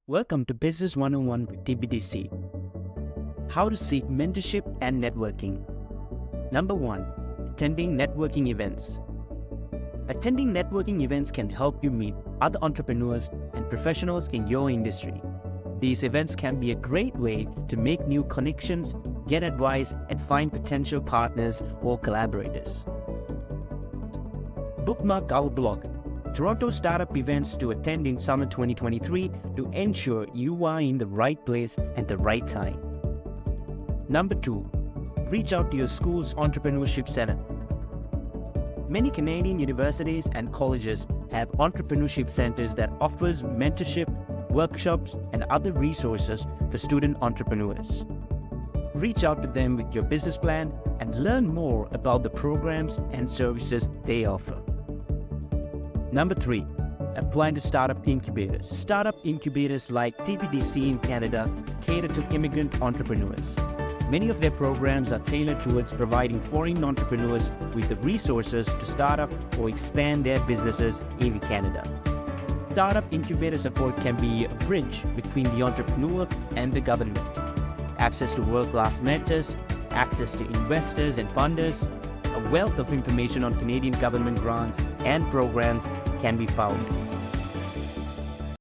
Welcome to Business 101 with TBDC. How to seek mentorship and networking. Number 1. Attending networking events. Attending networking events can help you meet other entrepreneurs and professionals in your industry. These events can be a great way to make new connections, get advice, and find potential partners or collaborators. Bookmark our blog, Toronto Startup Events to attend in summer 2023 to ensure you are in the right place at the right time. Number 2. Reach out to your school's entrepreneurship center. Many Canadian universities and colleges have entrepreneurship centers that offers mentorship, workshops, and other resources for student entrepreneurs. Reach out to them with your business plan and learn more about the programs and services they offer. Number 3. Apply to startup incubators. Startup incubators like TBDC in Canada cater to immigrant entrepreneurs. Many of their programs are tailored towards providing foreign entrepreneurs with the resources to start up or expand their businesses in Canada. Startup incubator support can be a bridge between the entrepreneur and the government. Access to world-class mentors, access to investors and funders, a wealth of information on Canadian government grants and programs can be found.